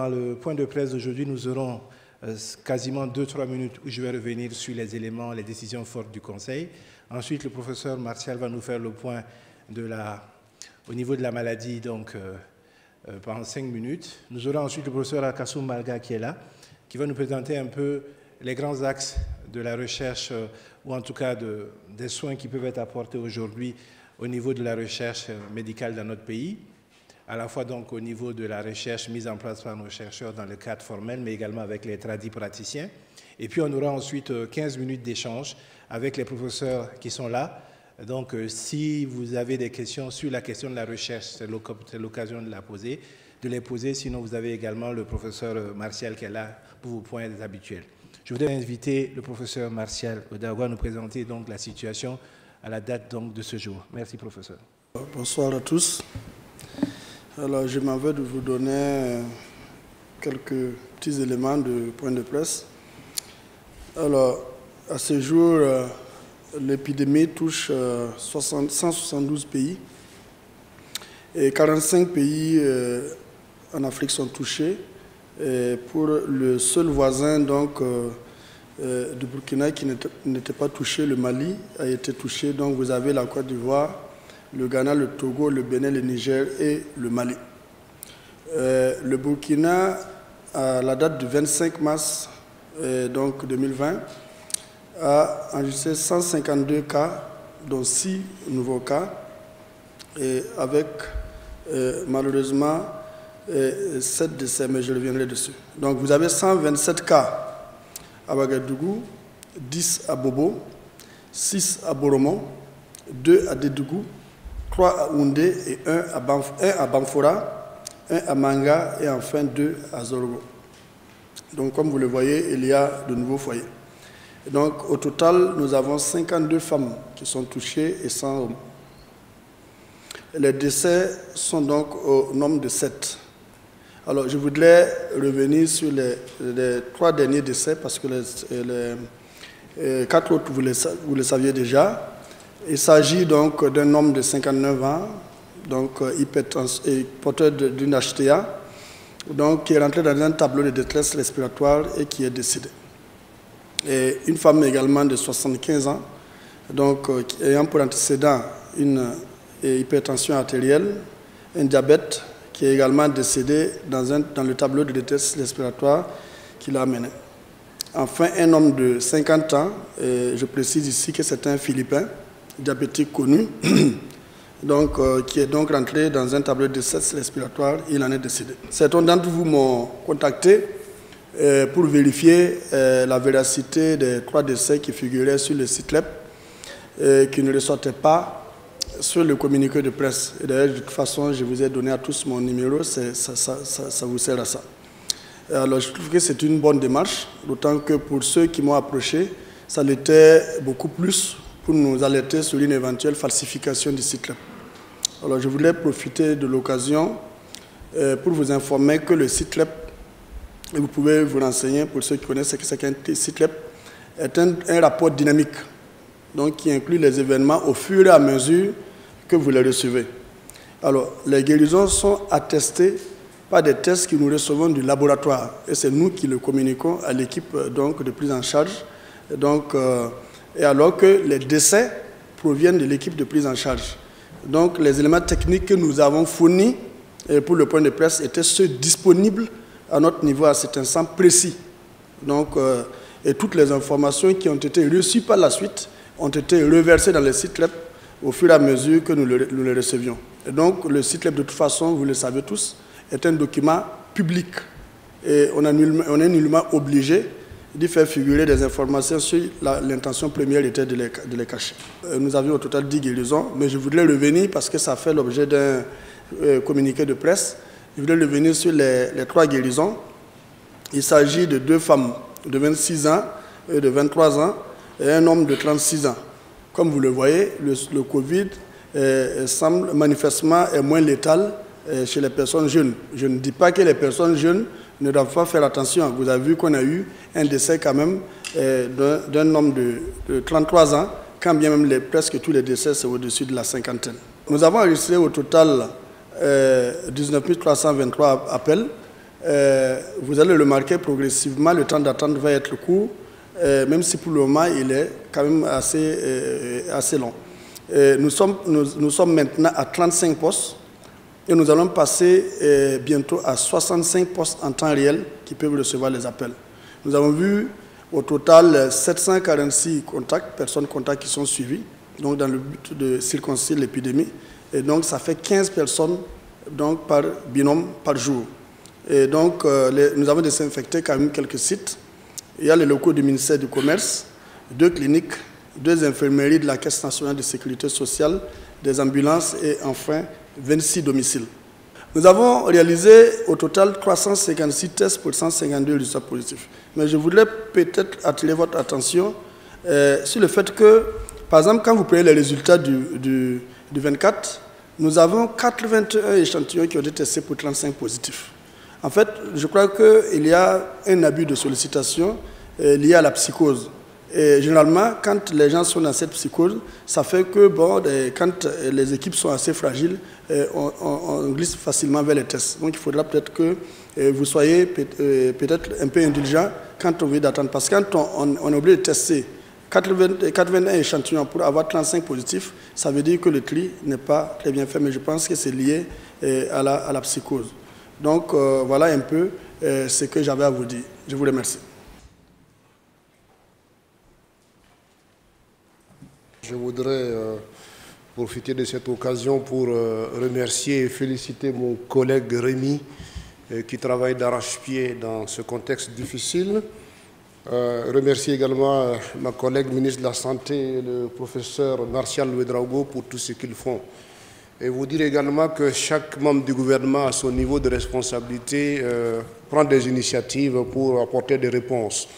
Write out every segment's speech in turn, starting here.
Dans le point de presse d'aujourd'hui, nous aurons quasiment 2-3 minutes où je vais revenir sur les éléments, les décisions fortes du Conseil. Ensuite, le professeur Martial va nous faire le point au niveau de la maladie, donc pendant 5 minutes. Nous aurons ensuite le professeur Akassoum Malga qui est là, qui va nous présenter un peu les grands axes de la recherche, ou en tout cas des soins qui peuvent être apportés aujourd'hui au niveau de la recherche médicale dans notre pays, à la fois donc au niveau de la recherche mise en place par nos chercheurs dans le cadre formel, mais également avec les tradis praticiens. Et puis on aura ensuite 15 minutes d'échange avec les professeurs qui sont là. Donc si vous avez des questions sur la question de la recherche, c'est l'occasion de les poser. Sinon vous avez également le professeur Martial qui est là pour vos points habituels. Je voudrais inviter le professeur Martial Odagwa à nous présenter donc la situation à la date donc de ce jour. Merci professeur. Bonsoir à tous. Alors je m'en vais de vous donner quelques petits éléments de point de presse. Alors à ce jour, l'épidémie touche 172 pays et 45 pays en Afrique sont touchés. Et pour le seul voisin donc, du Burkina qui n'était pas touché, le Mali a été touché. Donc vous avez la Côte d'Ivoire, le Ghana, le Togo, le Bénin, le Niger et le Mali. Le Burkina, à la date du 25 mars donc 2020, a enregistré 152 cas, dont 6 nouveaux cas, et avec malheureusement 7 décès, mais je reviendrai dessus. Donc vous avez 127 cas à Ouagadougou, 10 à Bobo, 6 à Boromo, 2 à Dédougou, 3 à Oundé et 1 à Bamfora, 1 à Manga et enfin 2 à Zorogo. Donc comme vous le voyez, il y a de nouveaux foyers. Et donc au total, nous avons 52 femmes qui sont touchées et 100 hommes. Les décès sont donc au nombre de 7. Alors, je voudrais revenir sur les 3 derniers décès parce que les 4 autres, vous le saviez déjà. Il s'agit donc d'un homme de 59 ans, donc porteur d'une HTA, donc, qui est rentré dans un tableau de détresse respiratoire et qui est décédé. Et une femme également de 75 ans, donc, ayant pour antécédent une hypertension artérielle, un diabète, qui est également décédé dans le tableau de détresse respiratoire qu'il a amené. Enfin, un homme de 50 ans, et je précise ici que c'est un Philippin, diabétique connu, donc, qui est donc rentré dans un tableau de détresse respiratoire, il en est décédé. Certains d'entre vous m'ont contacté pour vérifier la véracité des 3 décès qui figuraient sur le site web, qui ne ressortaient pas sur le communiqué de presse. Et d'ailleurs, de toute façon, je vous ai donné à tous mon numéro, ça vous sert à ça. Alors, je trouve que c'est une bonne démarche, d'autant que pour ceux qui m'ont approché, ça l'était beaucoup plus pour nous alerter sur une éventuelle falsification du site web. Alors, je voulais profiter de l'occasion pour vous informer que le site web, et vous pouvez vous renseigner pour ceux qui connaissent ce que c'est qu'un site web, est un rapport dynamique, donc qui inclut les événements au fur et à mesure que vous les recevez. Alors, les guérisons sont attestées par des tests que nous recevons du laboratoire, et c'est nous qui le communiquons à l'équipe de prise en charge. Donc, et alors que les décès proviennent de l'équipe de prise en charge. Donc, les éléments techniques que nous avons fournis pour le point de presse étaient ceux disponibles à notre niveau à cet instant précis. Donc, et toutes les informations qui ont été reçues par la suite ont été reversées dans le site web au fur et à mesure que nous les recevions. Et donc, le site web, de toute façon, vous le savez tous, est un document public. Et on est nullement obligé d'y faire figurer des informations sur l'intention première était de les cacher. Nous avions au total 10 guérisons, mais je voudrais revenir, parce que ça fait l'objet d'un communiqué de presse, je voudrais revenir sur les 3 guérisons. Il s'agit de 2 femmes de 26 ans et de 23 ans et un homme de 36 ans. Comme vous le voyez, le Covid semble manifestement moins létal chez les personnes jeunes. Je ne dis pas que les personnes jeunes ne doivent pas faire attention. Vous avez vu qu'on a eu un décès quand même d'un homme de 33 ans, quand bien même presque tous les décès sont au-dessus de la cinquantaine. Nous avons enregistré au total 19 323 appels vous allez le remarquer progressivement, le temps d'attente va être court, même si pour le moment il est quand même assez long. Nous sommes maintenant à 35 postes et nous allons passer bientôt à 65 postes en temps réel qui peuvent recevoir les appels. Nous avons vu au total 746 personnes contacts qui sont suivies, donc dans le but de circonscrire l'épidémie. Et donc ça fait 15 personnes donc, par binôme par jour. Et donc nous avons désinfecté quand même quelques sites. Il y a les locaux du ministère du Commerce, 2 cliniques, 2 infirmeries de la Caisse nationale de sécurité sociale, des ambulances et enfin 26 domiciles. Nous avons réalisé au total 356 tests pour 152 résultats positifs. Mais je voudrais peut-être attirer votre attention sur le fait que, par exemple, quand vous prenez les résultats du 24, nous avons 81 échantillons qui ont été testés pour 35 positifs. En fait, je crois qu'il y a un abus de sollicitation lié à la psychose. Et généralement, quand les gens sont dans cette psychose, ça fait que bon, quand les équipes sont assez fragiles, on glisse facilement vers les tests. Donc il faudra peut-être que vous soyez peut-être un peu indulgent quand on veut d'attendre. Parce que quand on est obligé de tester 81 échantillons pour avoir 35 positifs, ça veut dire que le tri n'est pas très bien fait. Mais je pense que c'est lié à la psychose. Donc voilà un peu ce que j'avais à vous dire. Je vous remercie. Je voudrais profiter de cette occasion pour remercier et féliciter mon collègue Rémi qui travaille d'arrache-pied dans ce contexte difficile. Remercier également ma collègue ministre de la Santé, le professeur Martial Ouedraogo, pour tout ce qu'ils font. Et vous dire également que chaque membre du gouvernement, à son niveau de responsabilité, prend des initiatives pour apporter des réponses.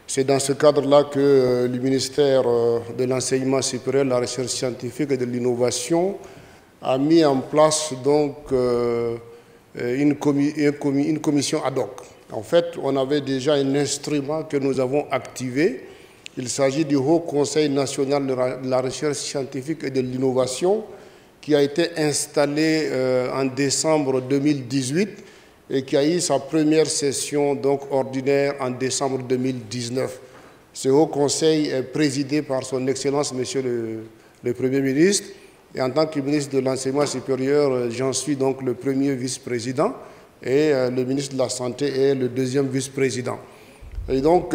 C'est dans ce cadre-là que le ministère de l'Enseignement supérieur, de la Recherche scientifique et de l'Innovation a mis en place donc, une commission ad hoc. En fait, on avait déjà un instrument que nous avons activé. Il s'agit du Haut Conseil national de la Recherche scientifique et de l'Innovation qui a été installé en décembre 2018 et qui a eu sa première session donc, ordinaire en décembre 2019. Ce Haut Conseil est présidé par son Excellence, Monsieur le Premier ministre, et en tant que ministre de l'Enseignement supérieur, j'en suis donc le premier vice-président, et le ministre de la Santé est le deuxième vice-président. Et donc,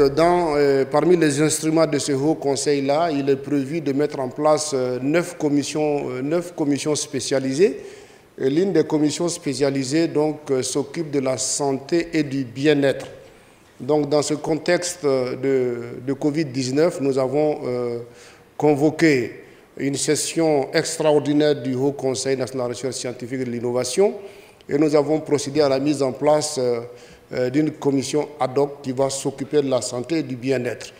parmi les instruments de ce Haut Conseil-là, il est prévu de mettre en place 9 commissions spécialisées. L'une des commissions spécialisées s'occupe de la santé et du bien-être. Donc, dans ce contexte de Covid-19, nous avons convoqué une session extraordinaire du Haut Conseil national de la recherche scientifique et de l'innovation et nous avons procédé à la mise en place d'une commission ad hoc qui va s'occuper de la santé et du bien-être.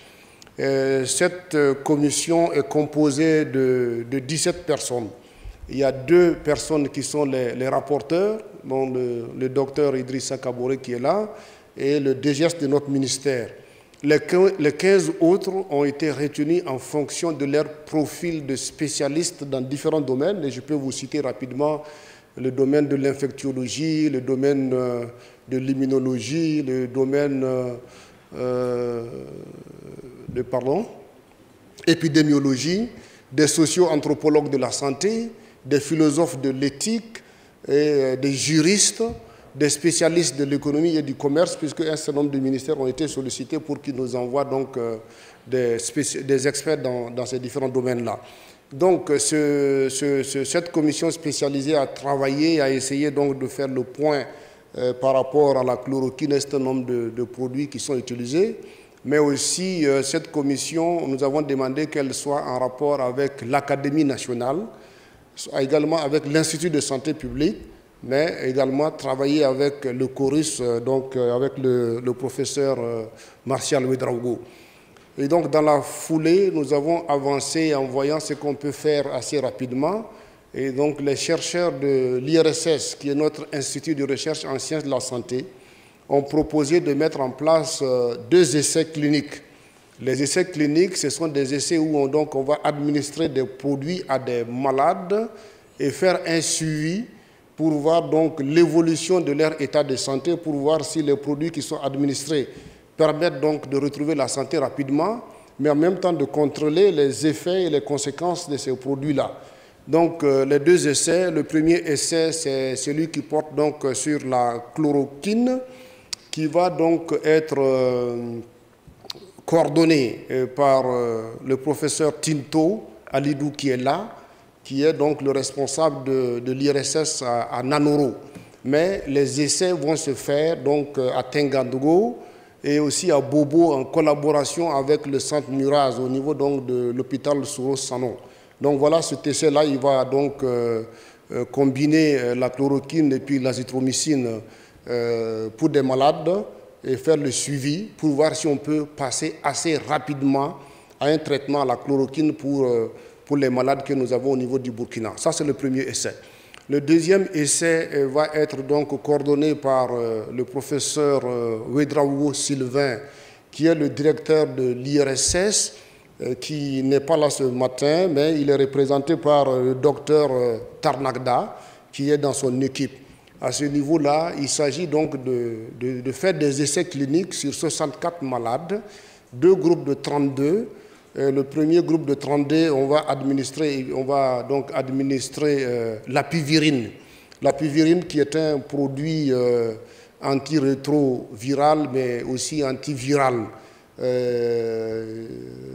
Cette commission est composée de 17 personnes. Il y a 2 personnes qui sont les rapporteurs, dont le docteur Idrissa Kaboré qui est là, et le DGS de notre ministère. Les 15 autres ont été retenus en fonction de leur profil de spécialistes dans différents domaines. Et je peux vous citer rapidement le domaine de l'infectiologie, le domaine de l'immunologie, le domaine épidémiologie, des socio-anthropologues de la santé, des philosophes de l'éthique, et des juristes, des spécialistes de l'économie et du commerce, puisque un certain nombre de ministères ont été sollicités pour qu'ils nous envoient donc des experts dans ces différents domaines-là. Donc, cette commission spécialisée a travaillé, a essayé donc de faire le point par rapport à la chloroquine et un certain nombre de produits qui sont utilisés. Mais aussi, cette commission, nous avons demandé qu'elle soit en rapport avec l'Académie nationale, également avec l'Institut de santé publique, mais également travailler avec le chorus, donc avec le professeur Martial Ouedraogo. Et donc, dans la foulée, nous avons avancé en voyant ce qu'on peut faire assez rapidement. Et donc, les chercheurs de l'IRSS, qui est notre institut de recherche en sciences de la santé, ont proposé de mettre en place 2 essais cliniques. Les essais cliniques, ce sont des essais où on va administrer des produits à des malades et faire un suivi pour voir donc l'évolution de leur état de santé, pour voir si les produits qui sont administrés permettent donc de retrouver la santé rapidement, mais en même temps de contrôler les effets et les conséquences de ces produits-là. Donc les deux essais, le premier essai c'est celui qui porte donc sur la chloroquine, qui va donc être coordonné par le professeur Tinto Alidou qui est là, qui est donc le responsable de l'IRSS à Nanoro. Mais les essais vont se faire donc à Tengadogo et aussi à Bobo en collaboration avec le centre Muraz au niveau donc de l'hôpital Souro-Sanon. Donc voilà, cet essai-là, il va donc combiner la chloroquine et puis l'azithromycine pour des malades et faire le suivi pour voir si on peut passer assez rapidement à un traitement à la chloroquine pour les malades que nous avons au niveau du Burkina. Ça, c'est le premier essai. Le deuxième essai va être donc coordonné par le professeur Ouedraogo Sylvain, qui est le directeur de l'IRSS, qui n'est pas là ce matin, mais il est représenté par le docteur Tarnagda, qui est dans son équipe. À ce niveau-là, il s'agit donc de faire des essais cliniques sur 64 malades, 2 groupes de 32. Le premier groupe de 32, on va donc administrer l'apivirine. L'apivirine qui est un produit antirétroviral, mais aussi antiviral.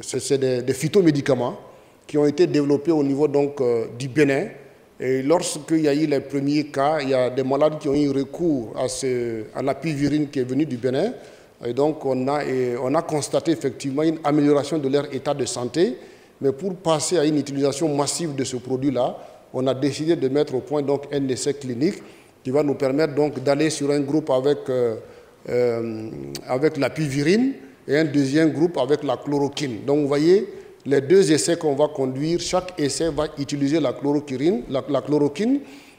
C'est des phytomédicaments qui ont été développés au niveau donc, du Bénin. Et lorsqu'il y a eu les premiers cas, il y a des malades qui ont eu recours à l'apivirine qui est venue du Bénin. Et donc, on a constaté effectivement une amélioration de leur état de santé. Mais pour passer à une utilisation massive de ce produit-là, on a décidé de mettre au point donc, un essai clinique qui va nous permettre donc, d'aller sur un groupe avec l'apivirine et un deuxième groupe avec la chloroquine. Donc, vous voyez, les 2 essais qu'on va conduire, chaque essai va utiliser la chloroquine.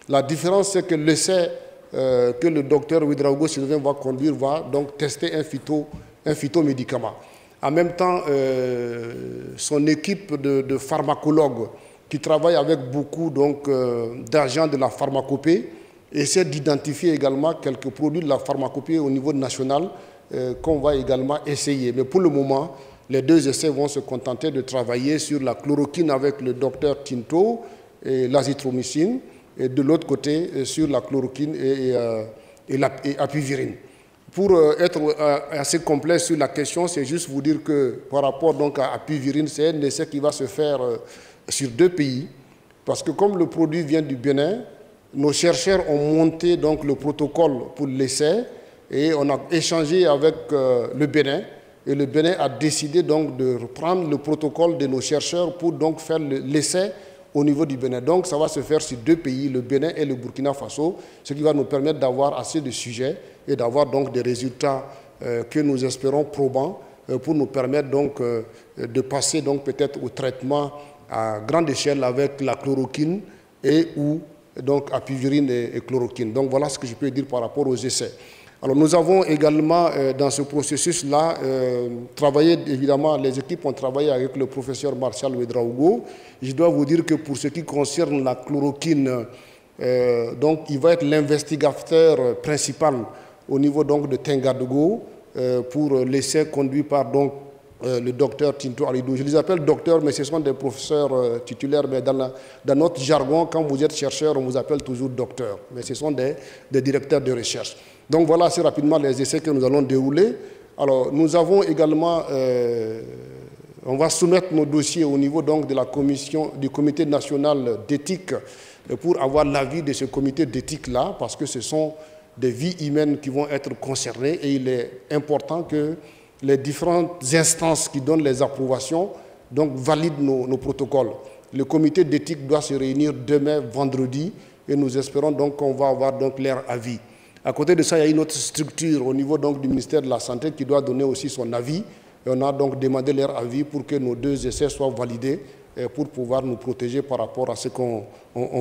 La différence, c'est que l'essai que le docteur Ouedraogo Sylvain va conduire va donc tester un phytomédicament. En même temps, son équipe de pharmacologues qui travaille avec beaucoup d'agents de la pharmacopée essaie d'identifier également quelques produits de la pharmacopée au niveau national qu'on va également essayer. Mais pour le moment, les 2 essais vont se contenter de travailler sur la chloroquine avec le docteur Tinto et l'azithromycine, et de l'autre côté sur la chloroquine et l'apivirine. Pour être assez complet sur la question, c'est juste vous dire que par rapport donc à l'apivirine, c'est un essai qui va se faire sur 2 pays, parce que comme le produit vient du Bénin, nos chercheurs ont monté donc le protocole pour l'essai et on a échangé avec le Bénin. Et le Bénin a décidé donc de reprendre le protocole de nos chercheurs pour donc faire l'essai au niveau du Bénin. Donc ça va se faire sur 2 pays, le Bénin et le Burkina Faso, ce qui va nous permettre d'avoir assez de sujets et d'avoir donc des résultats que nous espérons probants pour nous permettre donc de passer donc peut-être au traitement à grande échelle avec la chloroquine et ou donc apivirine et chloroquine. Donc voilà ce que je peux dire par rapport aux essais. Alors nous avons également dans ce processus-là travaillé, évidemment les équipes ont travaillé avec le professeur Martial Ouedraogo. Je dois vous dire que pour ce qui concerne la chloroquine, donc il va être l'investigateur principal au niveau donc de Tengadogo pour l'essai conduit par donc le docteur Tinto Alidou. Je les appelle docteurs, mais ce sont des professeurs titulaires. Mais dans notre jargon, quand vous êtes chercheur, on vous appelle toujours docteur. Mais ce sont des directeurs de recherche. Donc voilà assez rapidement les essais que nous allons dérouler. Alors nous avons également, on va soumettre nos dossiers au niveau donc de la commission, du comité national d'éthique pour avoir l'avis de ce comité d'éthique-là, parce que ce sont des vies humaines qui vont être concernées et il est important que les différentes instances qui donnent les approbations donc, valident nos protocoles. Le comité d'éthique doit se réunir demain, vendredi, et nous espérons donc qu'on va avoir donc leur avis. À côté de ça, il y a une autre structure au niveau donc, du ministère de la Santé qui doit donner aussi son avis. Et on a donc demandé leur avis pour que nos 2 essais soient validés et pour pouvoir nous protéger par rapport à ce qu'on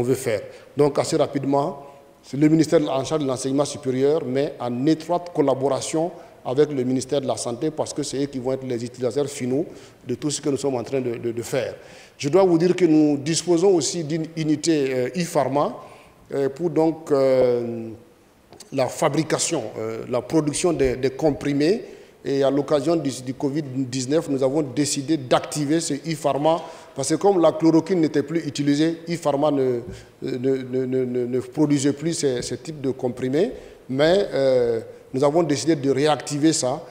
veut faire. Donc assez rapidement, c'est le ministère en charge de l'enseignement supérieur, mais en étroite collaboration avec le ministère de la Santé, parce que c'est eux qui vont être les utilisateurs finaux de tout ce que nous sommes en train de faire. Je dois vous dire que nous disposons aussi d'une unité e-pharma pour donc la fabrication, la production des comprimés. Et à l'occasion du Covid-19, nous avons décidé d'activer ce e-pharma parce que comme la chloroquine n'était plus utilisée, e-pharma ne produisait plus ce type de comprimés. Mais nous avons décidé de réactiver ça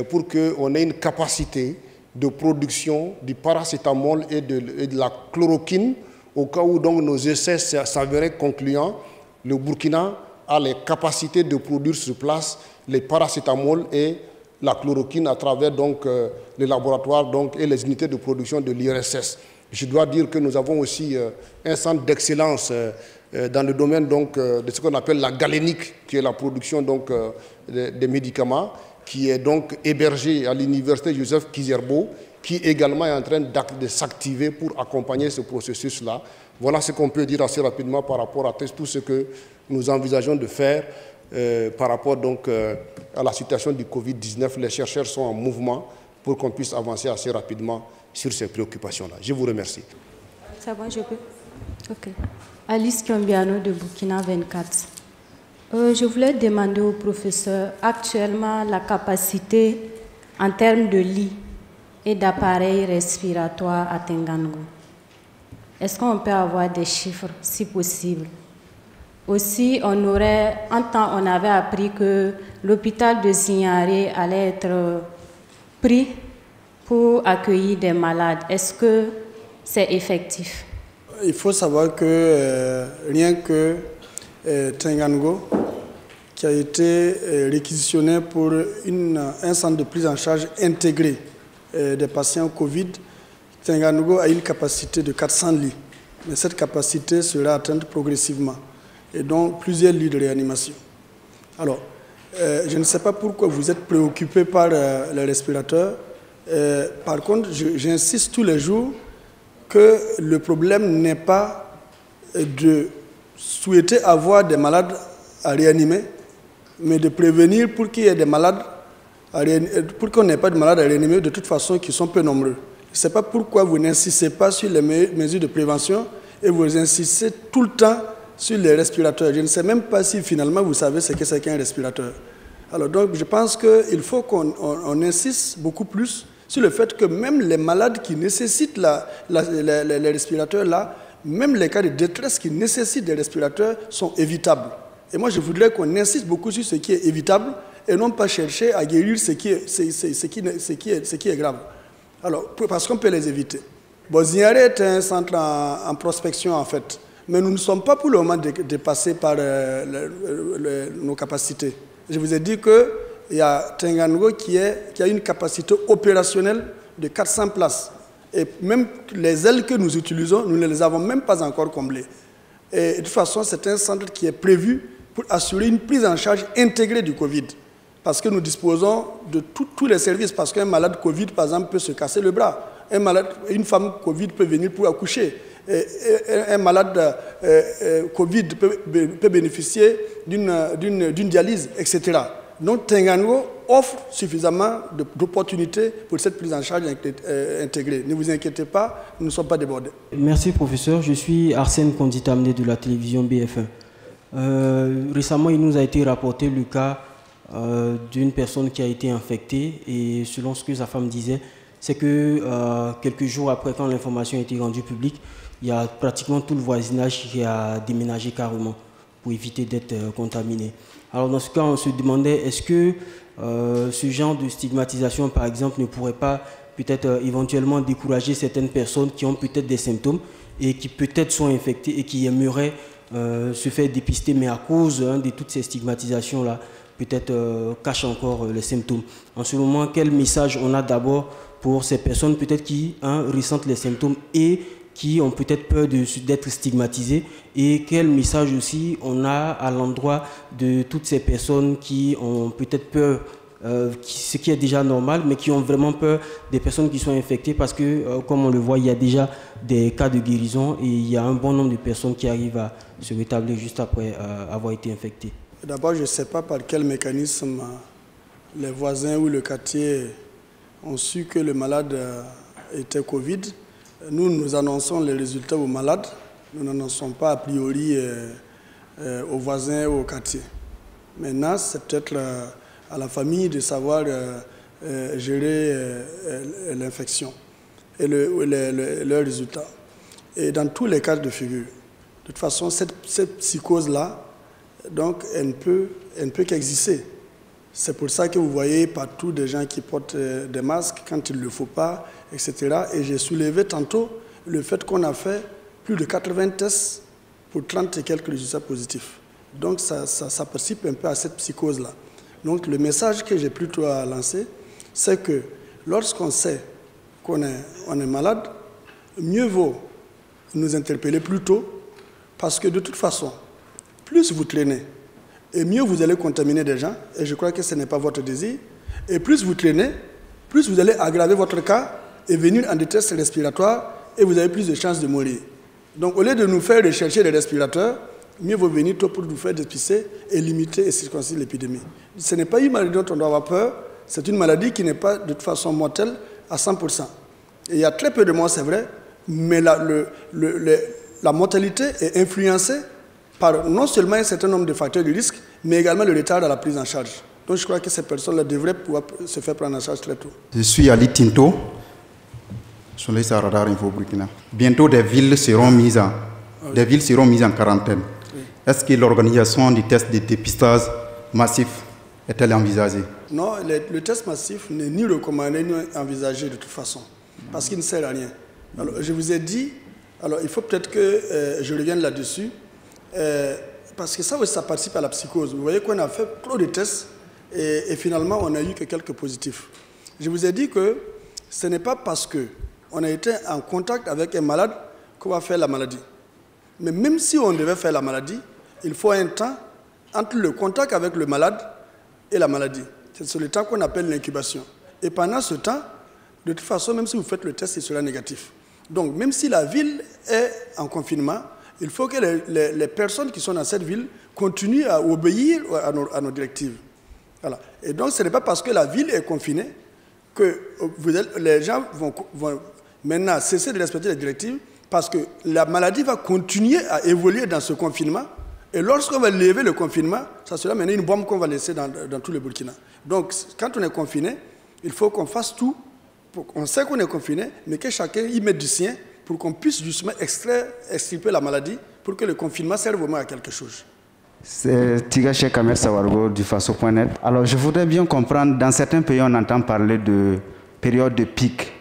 pour qu'on ait une capacité de production du paracétamol et de la chloroquine au cas où donc nos essais s'avéraient concluants. Le Burkina a les capacités de produire sur place les paracétamol et la chloroquine à travers donc, les laboratoires donc, et les unités de production de l'IRSS. Je dois dire que nous avons aussi un centre d'excellence dans le domaine donc, de ce qu'on appelle la galénique, qui est la production donc, des médicaments, qui est donc hébergé à l'université Joseph Kizerbo, qui également est en train de s'activer pour accompagner ce processus-là. Voilà ce qu'on peut dire assez rapidement par rapport à tout ce que nous envisageons de faire par rapport donc, à la situation du Covid-19. Les chercheurs sont en mouvement pour qu'on puisse avancer assez rapidement sur ces préoccupations-là. Je vous remercie. C'est bon, je peux? Ok. Alice Kiombiano de Burkina 24. Je voulais demander au professeur, actuellement, la capacité en termes de lits et d'appareils respiratoires à Tengango. Est-ce qu'on peut avoir des chiffres, si possible? Aussi, on avait appris que l'hôpital de Zignaré allait être pris pour accueillir des malades. Est-ce que c'est effectif? Il faut savoir que rien que Tengango, qui a été réquisitionné pour un centre de prise en charge intégré des patients Covid, Tengango a une capacité de 400 lits. Mais cette capacité sera atteinte progressivement. Et donc plusieurs lits de réanimation. Alors, je ne sais pas pourquoi vous êtes préoccupé par les respirateurs. Par contre, j'insiste tous les jours que le problème n'est pas de souhaiter avoir des malades à réanimer, mais de prévenir pour qu'il y ait des malades pour qu'on n'ait pas de malades à réanimer de toute façon qui sont peu nombreux. Je ne sais pas pourquoi vous n'insistez pas sur les mesures de prévention et vous insistez tout le temps sur les respirateurs. Je ne sais même pas si finalement vous savez ce que c'est qu'un respirateur. Alors donc je pense qu'il faut qu'on insiste beaucoup plus sur le fait que même les malades qui nécessitent les respirateurs là, même les cas de détresse qui nécessitent des respirateurs sont évitables. Et moi je voudrais qu'on insiste beaucoup sur ce qui est évitable et non pas chercher à guérir ce qui est grave. Alors, parce qu'on peut les éviter. Bon, Zignaré est un centre en prospection en fait. Mais nous ne sommes pas pour le moment dépassés par nos capacités. Je vous ai dit qu'il y a Tengango qui a une capacité opérationnelle de 400 places. Et même les ailes que nous utilisons, nous ne les avons même pas encore comblées. Et de toute façon, c'est un centre qui est prévu pour assurer une prise en charge intégrée du Covid. Parce que nous disposons de tous les services. Parce qu'un malade Covid, par exemple, peut se casser le bras. Une femme Covid peut venir pour accoucher. Un malade Covid peut bénéficier d'une dialyse, etc. Donc Tengango offre suffisamment d'opportunités pour cette prise en charge intégrée. Ne vous inquiétez pas, nous ne sommes pas débordés. Merci professeur, je suis Arsène Kondita-Amné de la télévision BF1. Récemment, il nous a été rapporté le cas d'une personne qui a été infectée et selon ce que sa femme disait, c'est que quelques jours après, quand l'information a été rendue publique, il y a pratiquement tout le voisinage qui a déménagé carrément pour éviter d'être contaminé. Alors dans ce cas, on se demandait, est-ce que ce genre de stigmatisation, par exemple, ne pourrait pas peut-être éventuellement décourager certaines personnes qui ont peut-être des symptômes et qui peut-être sont infectées et qui aimeraient se faire dépister, mais à cause de toutes ces stigmatisations-là, peut-être cachent encore les symptômes. En ce moment, quel message on a d'abord pour ces personnes peut-être qui ressentent les symptômes et qui ont peut-être peur d'être stigmatisées, et quel message aussi on a à l'endroit de toutes ces personnes qui ont peut-être peur, ce qui est déjà normal, mais qui ont vraiment peur des personnes qui sont infectées parce que, comme on le voit, il y a déjà des cas de guérison et il y a un bon nombre de personnes qui arrivent à se rétablir juste après avoir été infectées. D'abord, je ne sais pas par quel mécanisme les voisins ou le quartier ont su que le malade était Covid. Nous annonçons les résultats aux malades. Nous n'annonçons pas a priori aux voisins ou au quartier. Maintenant, c'est peut-être à la famille de savoir gérer l'infection et leurs résultats. Et dans tous les cas de figure, de toute façon, cette psychose-là, donc, elle ne peut qu'exister. C'est pour ça que vous voyez partout des gens qui portent des masques quand il ne le faut pas, etc. Et j'ai soulevé tantôt le fait qu'on a fait plus de 80 tests pour 30 et quelques résultats positifs. Donc, ça participe un peu à cette psychose-là. Donc, le message que j'ai plutôt à lancer, c'est que lorsqu'on sait qu'on est malade, mieux vaut nous interpeller plus tôt, parce que de toute façon, plus vous traînez, et mieux vous allez contaminer des gens, et je crois que ce n'est pas votre désir, et plus vous traînez, plus vous allez aggraver votre cas et venir en détresse respiratoire, et vous avez plus de chances de mourir. Donc au lieu de nous faire rechercher des respirateurs, mieux vaut venir tôt pour nous faire dépister et limiter et circonscrire l'épidémie. Ce n'est pas une maladie dont on doit avoir peur, c'est une maladie qui n'est pas de toute façon mortelle à 100%. Et il y a très peu de morts, c'est vrai, mais la mortalité est influencée par non seulement un certain nombre de facteurs de risque, mais également le retard dans la prise en charge. Donc je crois que ces personnes-là devraient pouvoir se faire prendre en charge très tôt. Je suis Ali Tinto, sur les Radar Info Burkina. Bientôt des villes seront mises en quarantaine. Oui. Est-ce que l'organisation du test de dépistage massif est-elle envisagée? Non, le test massif n'est ni recommandé ni envisagé de toute façon, parce qu'il ne sert à rien. Alors je vous ai dit, alors il faut peut-être que je revienne là-dessus, parce que ça aussi ça participe à la psychose. Vous voyez qu'on a fait trop de tests et finalement on n'a eu que quelques positifs. Je vous ai dit que ce n'est pas parce qu'on a été en contact avec un malade qu'on va faire la maladie. Mais même si on devait faire la maladie, il faut un temps entre le contact avec le malade et la maladie. C'est le temps qu'on appelle l'incubation. Et pendant ce temps, de toute façon, même si vous faites le test, il sera négatif. Donc, même si la ville est en confinement, il faut que les personnes qui sont dans cette ville continuent à obéir à nos directives. Voilà. Et donc, ce n'est pas parce que la ville est confinée que les gens vont maintenant cesser de respecter les directives, parce que la maladie va continuer à évoluer dans ce confinement. Et lorsqu'on va lever le confinement, ça sera maintenant une bombe qu'on va laisser dans tout le Burkina. Donc, quand on est confiné, il faut qu'on fasse tout. On sait qu'on est confiné, mais que chacun y mette du sien pour qu'on puisse justement extirper la maladie, pour que le confinement serve vraiment à quelque chose. C'est Tigaché Kamer Sawargo du Faso.net. Alors, je voudrais bien comprendre, dans certains pays, on entend parler de période de pic.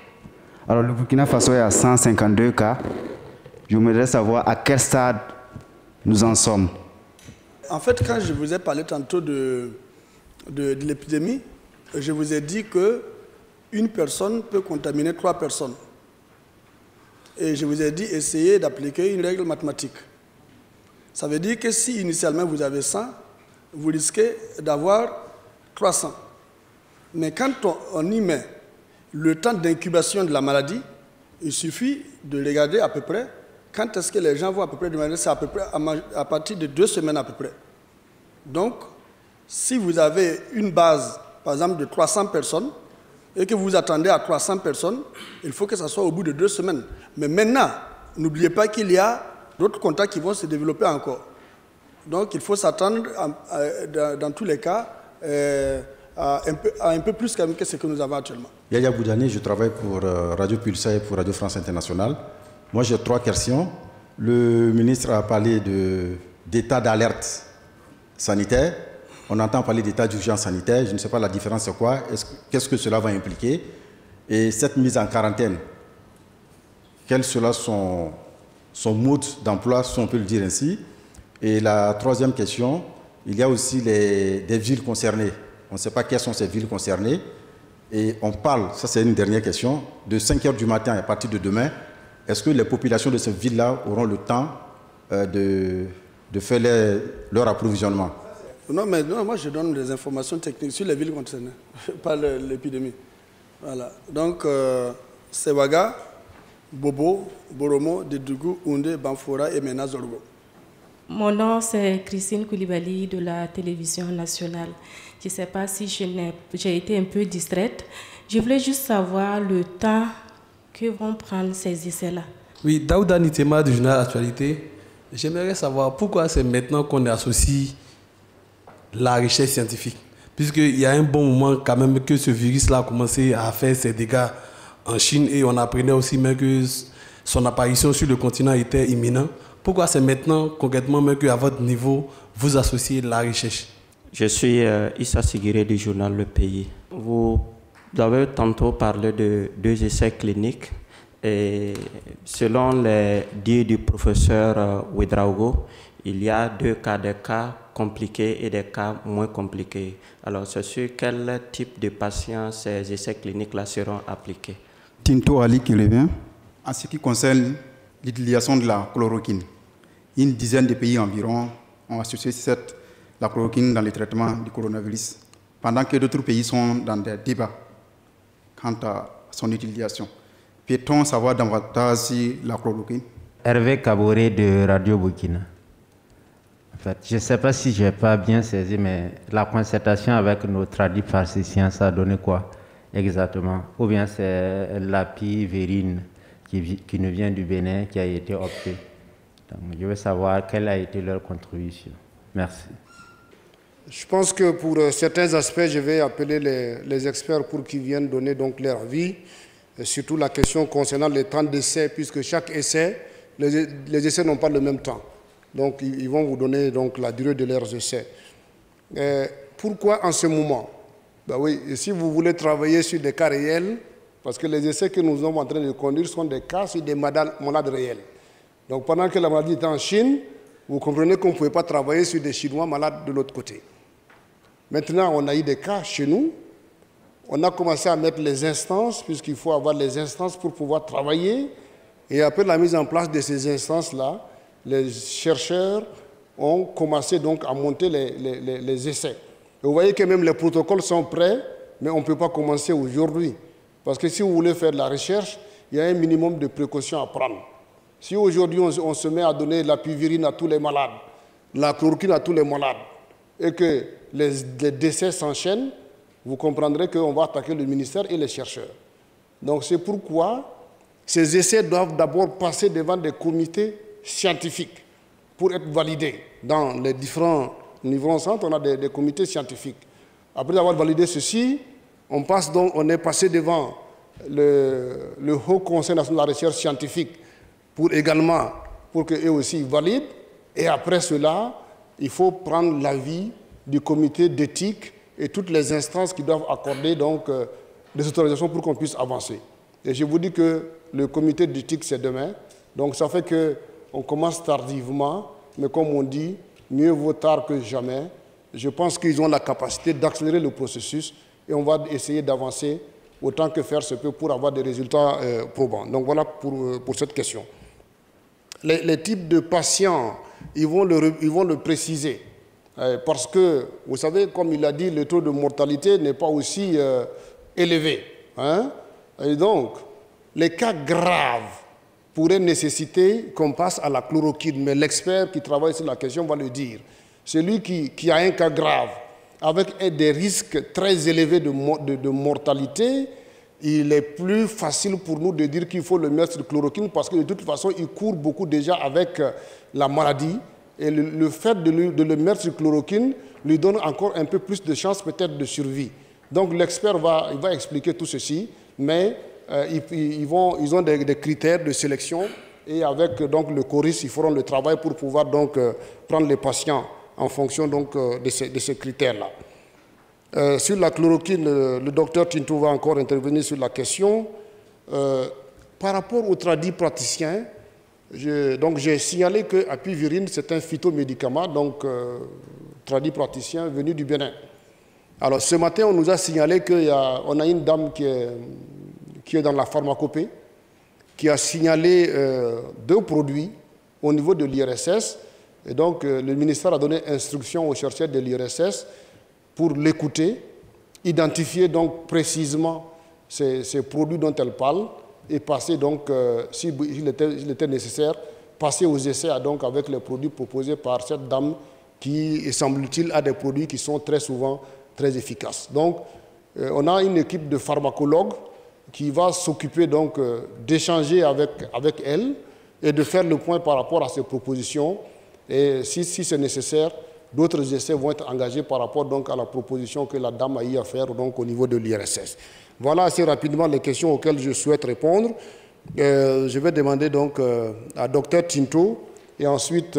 Alors, le Burkina Faso est à 152 cas. Je voudrais savoir à quel stade nous en sommes. En fait, quand je vous ai parlé tantôt de l'épidémie, je vous ai dit qu'une personne peut contaminer 3 personnes. Et je vous ai dit, essayez d'appliquer une règle mathématique. Ça veut dire que si initialement vous avez 100, vous risquez d'avoir 300. Mais quand on y met le temps d'incubation de la maladie, il suffit de regarder à peu près quand est-ce que les gens vont à peu près demander, c'est à peu près à partir de 2 semaines à peu près. Donc, si vous avez une base, par exemple, de 300 personnes, et que vous attendez à 300 personnes, il faut que ça soit au bout de 2 semaines. Mais maintenant, n'oubliez pas qu'il y a d'autres contacts qui vont se développer encore. Donc, il faut s'attendre, dans tous les cas, à un peu plus que ce que nous avons actuellement. Yaya Boudani, je travaille pour Radio Pulsar et pour Radio France Internationale. Moi, j'ai 3 questions. Le ministre a parlé d'état d'alerte sanitaire. On entend parler d'état d'urgence sanitaire. Je ne sais pas la différence, c'est quoi. Qu'est-ce que cela va impliquer? Et cette mise en quarantaine, quel sera son mode d'emploi, si on peut le dire ainsi? Et la 3e question, il y a aussi des villes concernées. On ne sait pas quelles sont ces villes concernées. Et on parle, ça c'est une dernière question, de 5 h du matin à partir de demain. Est-ce que les populations de ces villes-là auront le temps de faire leur approvisionnement? Non, mais non, moi je donne des informations techniques sur les villes concernées, pas l'épidémie. Voilà. Donc, Sewaga, Bobo, Boromo, Dedougou, Oundé, Banfora et Mena Zorgo. Mon nom, c'est Christine Koulibaly de la télévision nationale. Je ne sais pas si j'ai été un peu distraite. Je voulais juste savoir le temps que vont prendre ces essais-là. Oui, Daouda Nitema du journal Actualité. J'aimerais savoir pourquoi c'est maintenant qu'on associe la recherche scientifique. Puisqu'il y a un bon moment quand même que ce virus-là a commencé à faire ses dégâts en Chine et on apprenait aussi même que son apparition sur le continent était imminente. Pourquoi c'est maintenant concrètement même qu'à votre niveau, vous associez la recherche? Je suis Issa Sigiré du journal Le Pays. Vous avez tantôt parlé de 2 essais cliniques et selon les dires du professeur Ouedraogo, il y a 2 cas, des cas compliqués et des cas moins compliqués. Alors, c'est sur quel type de patients ces essais cliniques-là seront appliqués? Tinto Ali qui revient. En ce qui concerne l'utilisation de la chloroquine, une dizaine de pays environ ont associé la chloroquine dans le traitement du coronavirus, pendant que d'autres pays sont dans des débats quant à son utilisation. Peut-on savoir davantage sur la chloroquine? Hervé Kaboré de Radio Burkina. En fait, je ne sais pas si je n'ai pas bien saisi, mais la concertation avec nos tradis pharmaciens, ça a donné quoi exactement? Ou bien c'est l'apivérine qui nous vient du Bénin qui a été opté? Donc, je veux savoir quelle a été leur contribution. Merci. Je pense que pour certains aspects, je vais appeler les experts pour qu'ils viennent donner donc leur avis, et surtout la question concernant les temps d'essai, puisque chaque essai, les essais n'ont pas le même temps. Donc, ils vont vous donner donc, la durée de leurs essais. Pourquoi en ce moment? Ben oui, si vous voulez travailler sur des cas réels, parce que les essais que nous sommes en train de conduire sont des cas sur des malades réels. Donc, pendant que la maladie est en Chine, vous comprenez qu'on ne pouvait pas travailler sur des Chinois malades de l'autre côté. Maintenant, on a eu des cas chez nous. On a commencé à mettre les instances, puisqu'il faut avoir les instances pour pouvoir travailler. Et après la mise en place de ces instances-là, les chercheurs ont commencé donc à monter les essais. Et vous voyez que même les protocoles sont prêts, mais on ne peut pas commencer aujourd'hui. Parce que si vous voulez faire de la recherche, il y a un minimum de précautions à prendre. Si aujourd'hui on se met à donner la pivérine à tous les malades, la chloroquine à tous les malades, et que les décès s'enchaînent, vous comprendrez qu'on va attaquer le ministère et les chercheurs. Donc c'est pourquoi ces essais doivent d'abord passer devant des comités scientifiques pour être validés. Dans les différents niveaux centres, on a des comités scientifiques. Après avoir validé ceci, on est passé devant le Haut Conseil national de la recherche scientifique pour qu'eux aussi valident. Et après cela, il faut prendre l'avis du comité d'éthique et toutes les instances qui doivent accorder donc, des autorisations pour qu'on puisse avancer. Et je vous dis que le comité d'éthique, c'est demain. Donc ça fait qu'on commence tardivement, mais comme on dit, mieux vaut tard que jamais. Je pense qu'ils ont la capacité d'accélérer le processus et on va essayer d'avancer autant que faire se peut pour avoir des résultats probants. Donc voilà pour cette question. Les types de patients, ils vont le préciser. Parce que, vous savez, comme il a dit, le taux de mortalité n'est pas aussi élevé. Hein? Et donc, les cas graves pourraient nécessiter qu'on passe à la chloroquine. Mais l'expert qui travaille sur la question va le dire. Celui qui a un cas grave, avec des risques très élevés de mortalité, il est plus facile pour nous de dire qu'il faut le mettre sur chloroquine parce que de toute façon, il court beaucoup déjà avec la maladie. Et le fait de le mettre sur chloroquine lui donne encore un peu plus de chances peut-être de survie. Donc l'expert va expliquer tout ceci, mais ils ont des critères de sélection et avec donc, le CORIS, ils feront le travail pour pouvoir donc, prendre les patients en fonction donc, de ces critères-là. Sur la chloroquine, le docteur Tinto va encore intervenir sur la question. Par rapport aux tradis praticiens, j'ai signalé que apivérine, c'est un phytomédicament, donc tradit praticien venu du Bénin. Alors ce matin, on nous a signalé qu'on a une dame qui est dans la pharmacopée, qui a signalé 2 produits au niveau de l'IRSS. Et donc le ministère a donné instruction aux chercheurs de l'IRSS pour l'écouter, identifier donc précisément ces produits dont elle parle, et passer donc, s'il était nécessaire, passer aux essais donc, avec les produits proposés par cette dame qui, semble-t-il, a des produits qui sont très souvent très efficaces. Donc, on a une équipe de pharmacologues qui va s'occuper donc d'échanger avec elle et de faire le point par rapport à ces propositions. Et si c'est nécessaire, d'autres essais vont être engagés par rapport donc à la proposition que la dame a eu à faire donc au niveau de l'IRSS. Voilà assez rapidement les questions auxquelles je souhaite répondre. Je vais demander donc à Dr Tinto et ensuite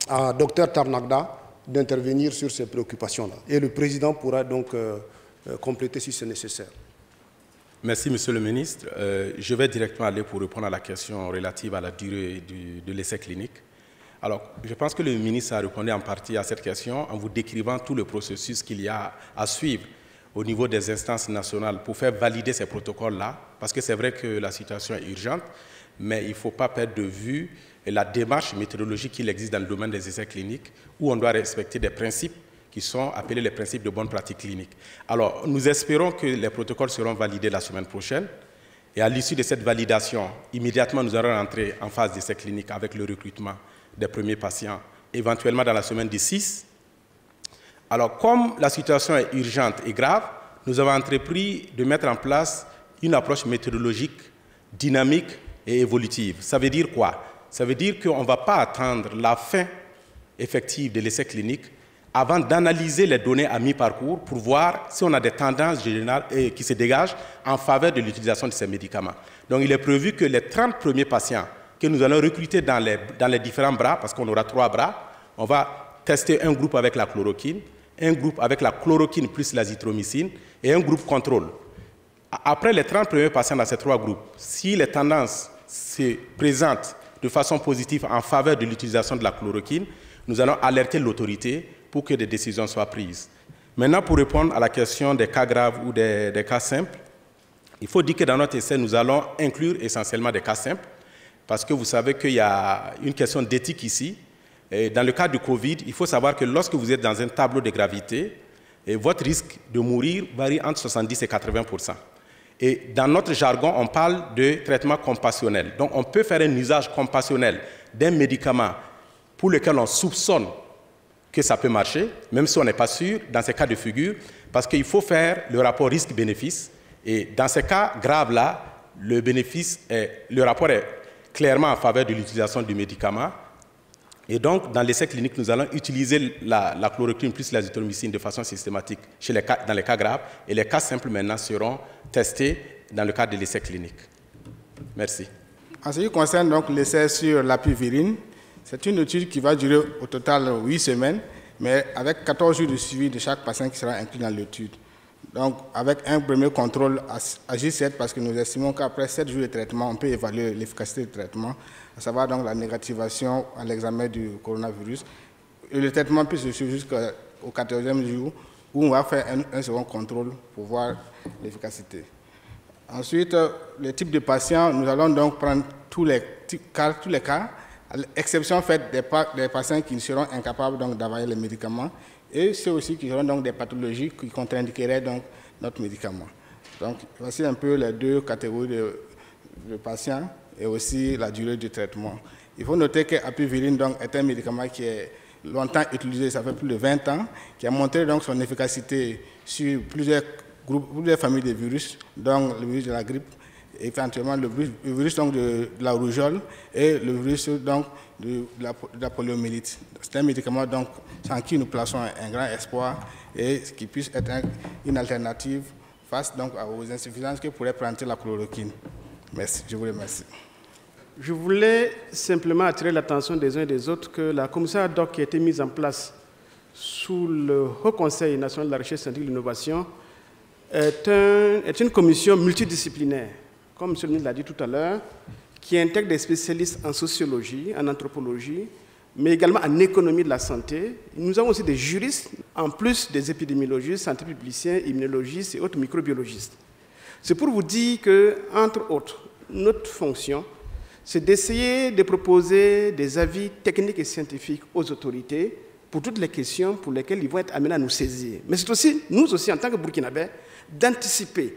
à Dr Tarnagda d'intervenir sur ces préoccupations-là. Et le président pourra donc compléter si c'est nécessaire. Merci, Monsieur le ministre. Je vais directement aller pour répondre à la question relative à la durée de l'essai clinique. Alors, je pense que le ministre a répondu en partie à cette question en vous décrivant tout le processus qu'il y a à suivre au niveau des instances nationales pour faire valider ces protocoles-là, parce que c'est vrai que la situation est urgente, mais il ne faut pas perdre de vue la démarche méthodologique qu'il existe dans le domaine des essais cliniques, où on doit respecter des principes qui sont appelés les principes de bonne pratique clinique. Alors, nous espérons que les protocoles seront validés la semaine prochaine, et à l'issue de cette validation, immédiatement, nous allons entrer en phase d'essai clinique avec le recrutement des premiers patients, éventuellement dans la semaine du 6. Alors, comme la situation est urgente et grave, nous avons entrepris de mettre en place une approche méthodologique, dynamique et évolutive. Ça veut dire quoi? Ça veut dire qu'on ne va pas attendre la fin effective de l'essai clinique avant d'analyser les données à mi-parcours pour voir si on a des tendances générales qui se dégagent en faveur de l'utilisation de ces médicaments. Donc, il est prévu que les 30 premiers patients que nous allons recruter dans les différents bras, parce qu'on aura 3 bras, on va tester un groupe avec la chloroquine, un groupe avec la chloroquine plus l'azithromycine et un groupe contrôle. Après les 30 premiers patients dans ces 3 groupes, si les tendances se présentent de façon positive en faveur de l'utilisation de la chloroquine, nous allons alerter l'autorité pour que des décisions soient prises. Maintenant, pour répondre à la question des cas graves ou des cas simples, il faut dire que dans notre essai, nous allons inclure essentiellement des cas simples, parce que vous savez qu'il y a une question d'éthique ici. Et dans le cas du Covid, il faut savoir que lorsque vous êtes dans un tableau de gravité, votre risque de mourir varie entre 70 et 80%. Et dans notre jargon, on parle de traitement compassionnel. Donc, on peut faire un usage compassionnel d'un médicament pour lequel on soupçonne que ça peut marcher, même si on n'est pas sûr, dans ces cas de figure, parce qu'il faut faire le rapport risque-bénéfice. Et dans ces cas graves-là, le rapport est clairement en faveur de l'utilisation du médicament. Et donc, dans l'essai clinique, nous allons utiliser la chloroquine plus l'azithromycine de façon systématique dans les cas graves. Et les cas simples, maintenant, seront testés dans le cadre de l'essai clinique. Merci. En ce qui concerne donc l'essai sur l'apivirine, c'est une étude qui va durer au total 8 semaines, mais avec 14 jours de suivi de chaque patient qui sera inclus dans l'étude. Donc, avec un premier contrôle à J7, parce que nous estimons qu'après 7 jours de traitement, on peut évaluer l'efficacité du traitement, à savoir donc la négativation à l'examen du coronavirus. Et le traitement peut se suivre jusqu'au 14e jour, où on va faire un second contrôle pour voir l'efficacité. Ensuite, les types de patients, nous allons donc prendre tous les cas, à l'exception faite des patients qui seront incapables d'avaler les médicaments, et ceux aussi qui auront donc des pathologies qui contre-indiqueraient donc notre médicament. Donc, voici un peu les 2 catégories de patients et aussi la durée du traitement. Il faut noter que l'apivirine est un médicament qui est longtemps utilisé, ça fait plus de 20 ans, qui a montré donc son efficacité sur plusieurs familles de virus, donc le virus de la grippe, éventuellement le virus donc de la rougeole et le virus donc de la poliomyélite. C'est un médicament donc sans qui nous plaçons un grand espoir et qui puisse être une alternative face donc aux insuffisances que pourrait présenter la chloroquine. Merci, je vous remercie. Je voulais simplement attirer l'attention des uns et des autres que la commission ad hoc qui a été mise en place sous le Haut Conseil national de la recherche scientifique et de l'innovation est une commission multidisciplinaire, comme M. le ministre l'a dit tout à l'heure, qui intègre des spécialistes en sociologie, en anthropologie, mais également en économie de la santé. Nous avons aussi des juristes, en plus des épidémiologistes, santé publiciens, immunologistes et autres microbiologistes. C'est pour vous dire que, entre autres, notre fonction, c'est d'essayer de proposer des avis techniques et scientifiques aux autorités pour toutes les questions pour lesquelles ils vont être amenés à nous saisir. Mais c'est aussi, nous aussi, en tant que Burkinabés, d'anticiper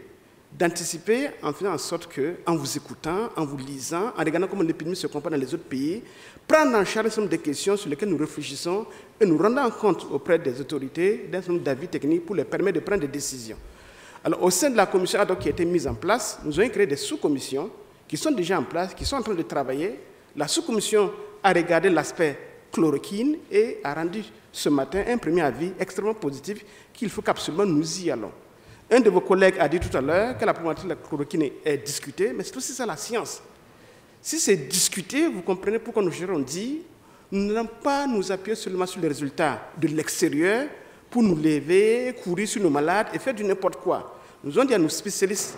en faisant en sorte qu'en vous écoutant, en vous lisant, en regardant comment l'épidémie se comporte dans les autres pays, prendre en charge un certain nombre de questions sur lesquelles nous réfléchissons et nous rendons compte auprès des autorités d'un certain nombre d'avis techniques pour les permettre de prendre des décisions. Alors, au sein de la commission ad hoc qui a été mise en place, nous avons créé des sous-commissions qui sont déjà en place, qui sont en train de travailler. La sous-commission a regardé l'aspect chloroquine et a rendu ce matin un premier avis extrêmement positif qu'il faut qu'absolument nous y allons. Un de vos collègues a dit tout à l'heure que la problématique de la chloroquine est discutée, mais c'est aussi ça la science. Si c'est discuté, vous comprenez pourquoi nous gérons dit, nous n'allons pas nous appuyer seulement sur les résultats de l'extérieur pour nous lever, courir sur nos malades et faire du n'importe quoi. Nous avons dit à nos spécialistes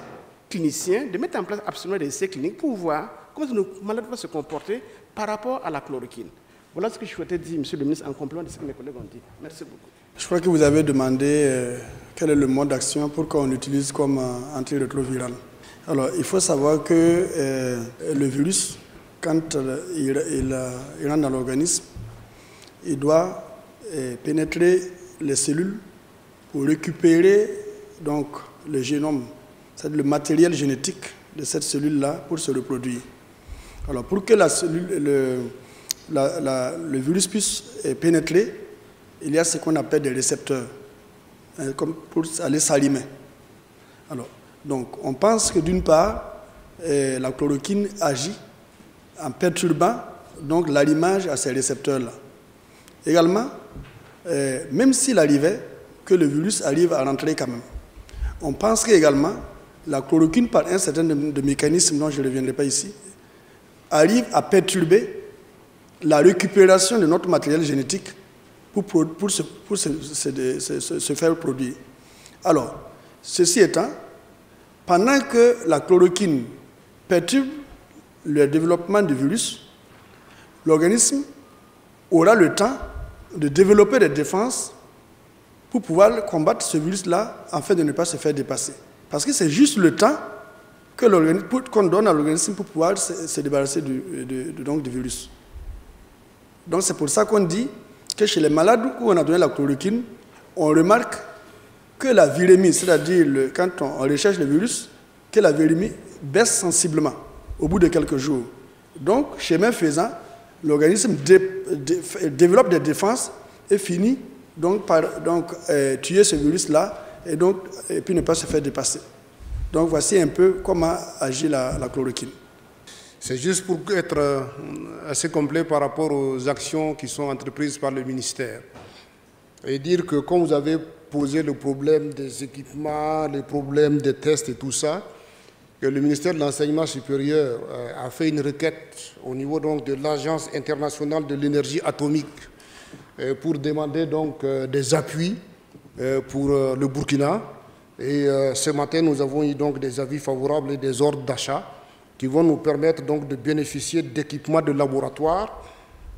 cliniciens de mettre en place absolument des essais cliniques pour voir comment nos malades vont se comporter par rapport à la chloroquine. Voilà ce que je souhaitais dire, Monsieur le ministre, en complément de ce que mes collègues ont dit. Merci beaucoup. Je crois que vous avez demandé quel est le mode d'action pour qu'on l'utilise comme antirétroviral. Alors, il faut savoir que le virus, quand il rentre dans l'organisme, il doit pénétrer les cellules pour récupérer donc, le génome, c'est-à-dire le matériel génétique de cette cellule-là pour se reproduire. Alors, pour que le virus puisse pénétrer, il y a ce qu'on appelle des récepteurs, comme pour aller s'allumer. Alors, donc, on pense que d'une part, la chloroquine agit en perturbant donc l'allumage à ces récepteurs-là. Également, même s'il arrivait que le virus arrive à rentrer quand même, on pense qu'également, la chloroquine, par un certain nombre de mécanismes dont je ne reviendrai pas ici, arrive à perturber la récupération de notre matériel génétique pour se faire produire. Alors, ceci étant, pendant que la chloroquine perturbe le développement du virus, l'organisme aura le temps de développer des défenses pour pouvoir combattre ce virus-là afin de ne pas se faire dépasser. Parce que c'est juste le temps qu'on donne à l'organisme pour pouvoir se débarrasser du virus. Donc c'est pour ça qu'on dit que chez les malades où on a donné la chloroquine, on remarque que la virémie, c'est-à-dire quand on recherche le virus, que la virémie baisse sensiblement au bout de quelques jours. Donc, chemin faisant, l'organisme développe des défenses et finit donc par tuer ce virus-là et puis ne pas se faire dépasser. Donc, voici un peu comment agit la chloroquine. C'est juste pour être assez complet par rapport aux actions qui sont entreprises par le ministère. Et dire que quand vous avez posé le problème des équipements, les problèmes des tests et tout ça, que le ministère de l'Enseignement supérieur a fait une requête au niveau donc, de l'Agence internationale de l'énergie atomique pour demander donc, des appuis pour le Burkina. Et ce matin, nous avons eu donc, des avis favorables et des ordres d'achat qui vont nous permettre donc, de bénéficier d'équipements de laboratoire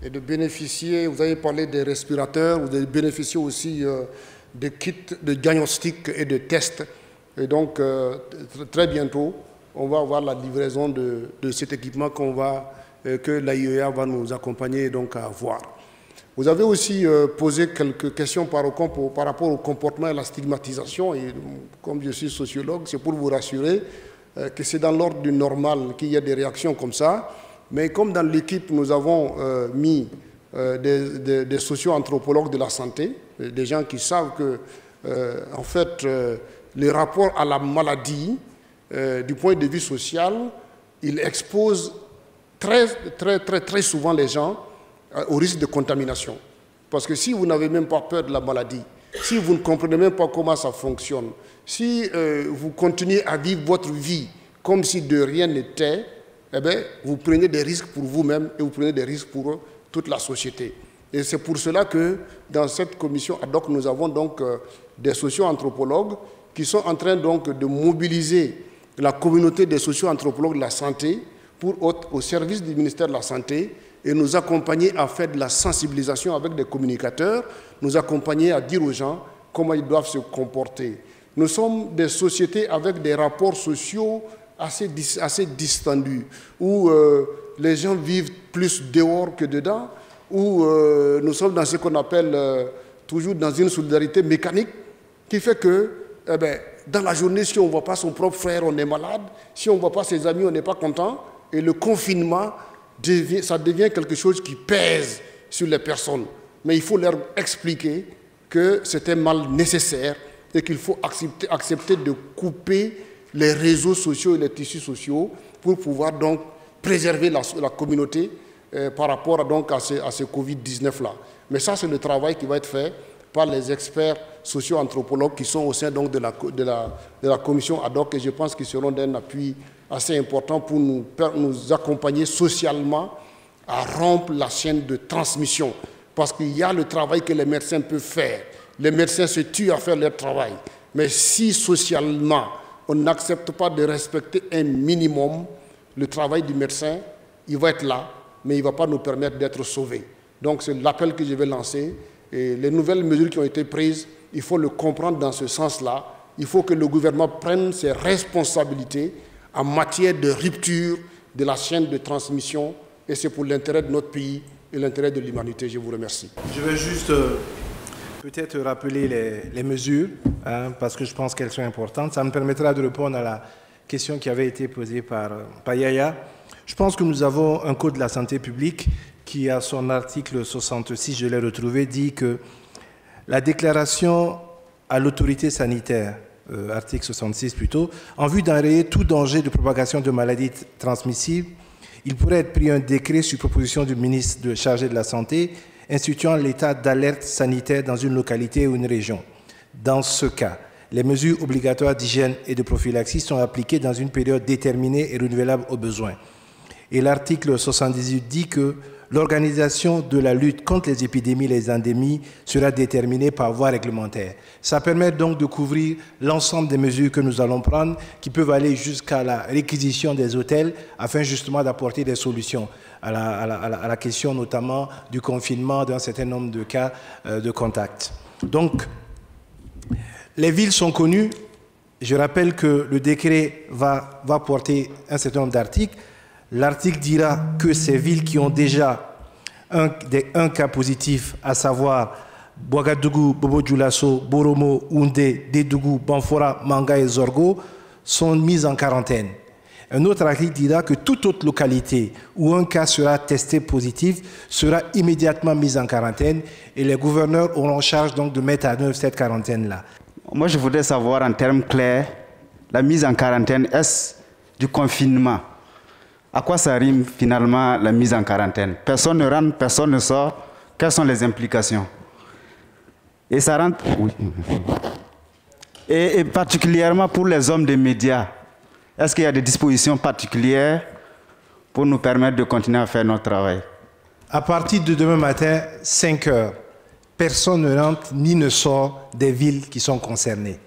et de bénéficier, vous avez parlé des respirateurs, vous avez bénéficié aussi des kits de diagnostic et de tests. Et donc, très bientôt, on va avoir la livraison de cet équipement que l'AIEA va nous accompagner donc, à avoir. Vous avez aussi posé quelques questions par rapport au comportement et à la stigmatisation. Et comme je suis sociologue, c'est pour vous rassurer que c'est dans l'ordre du normal qu'il y a des réactions comme ça. Mais comme dans l'équipe, nous avons mis des socio-anthropologues de la santé, des gens qui savent que, en fait, les rapports à la maladie, du point de vue social, il expose très souvent les gens au risque de contamination. Parce que si vous n'avez même pas peur de la maladie, si vous ne comprenez même pas comment ça fonctionne, si vous continuez à vivre votre vie comme si de rien n'était, eh bien, vous prenez des risques pour vous-même et vous prenez des risques pour toute la société. Et c'est pour cela que dans cette commission ad hoc, nous avons donc des socio-anthropologues qui sont en train donc de mobiliser la communauté des socio-anthropologues de la santé au service du ministère de la Santé et nous accompagner à faire de la sensibilisation avec des communicateurs, nous accompagner à dire aux gens comment ils doivent se comporter. Nous sommes des sociétés avec des rapports sociaux assez distendus, où les gens vivent plus dehors que dedans, où nous sommes dans ce qu'on appelle toujours dans une solidarité mécanique, qui fait que eh bien, dans la journée, si on ne voit pas son propre frère, on est malade, si on ne voit pas ses amis, on n'est pas content, et le confinement, ça devient quelque chose qui pèse sur les personnes. Mais il faut leur expliquer que c'est un mal nécessaire et qu'il faut accepter de couper les réseaux sociaux et les tissus sociaux pour pouvoir donc préserver la communauté par rapport donc à ce Covid-19-là. Mais ça, c'est le travail qui va être fait par les experts socio-anthropologues qui sont au sein donc de la commission ad hoc, et je pense qu'ils seront d'un appui assez important pour nous accompagner socialement à rompre la chaîne de transmission. Parce qu'il y a le travail que les médecins peuvent faire. Les médecins se tuent à faire leur travail. Mais si socialement, on n'accepte pas de respecter un minimum, le travail du médecin, il va être là, mais il ne va pas nous permettre d'être sauvés. Donc c'est l'appel que je vais lancer. Et les nouvelles mesures qui ont été prises, il faut le comprendre dans ce sens-là. Il faut que le gouvernement prenne ses responsabilités en matière de rupture de la chaîne de transmission. Et c'est pour l'intérêt de notre pays et l'intérêt de l'humanité. Je vous remercie. Je vais juste peut-être rappeler les mesures, parce que je pense qu'elles sont importantes. Ça me permettra de répondre à la question qui avait été posée par Yaya. Je pense que nous avons un code de la santé publique qui, à son article 66, je l'ai retrouvé, dit que la déclaration à l'autorité sanitaire, article 66 plutôt, en vue d'enrayer tout danger de propagation de maladies transmissibles, il pourrait être pris un décret sur proposition du ministre chargé de la Santé instituant l'état d'alerte sanitaire dans une localité ou une région. Dans ce cas, les mesures obligatoires d'hygiène et de prophylaxie sont appliquées dans une période déterminée et renouvelable au besoin. Et l'article 78 dit que l'organisation de la lutte contre les épidémies et les endémies sera déterminée par voie réglementaire. Ça permet donc de couvrir l'ensemble des mesures que nous allons prendre, qui peuvent aller jusqu'à la réquisition des hôtels, afin justement d'apporter des solutions à la question notamment du confinement d'un certain nombre de cas de contact. Donc, les villes sont connues. Je rappelle que le décret va porter un certain nombre d'articles. L'article dira que ces villes qui ont déjà un cas positif, à savoir Ouagadougou, Bobo Dioulasso, Boromo, Oundé, Dédougou, Banfora, Manga et Zorgo, sont mises en quarantaine. Un autre article dira que toute autre localité où un cas sera testé positif sera immédiatement mise en quarantaine, et les gouverneurs auront charge donc de mettre à œuvre cette quarantaine-là. Moi, je voudrais savoir en termes clairs, la mise en quarantaine, est-ce du confinement? À quoi ça rime finalement la mise en quarantaine? Personne ne rentre, personne ne sort. Quelles sont les implications? Et ça rentre... Oui. Et particulièrement pour les hommes des médias, est-ce qu'il y a des dispositions particulières pour nous permettre de continuer à faire notre travail? À partir de demain matin, 5 heures, personne ne rentre ni ne sort des villes qui sont concernées.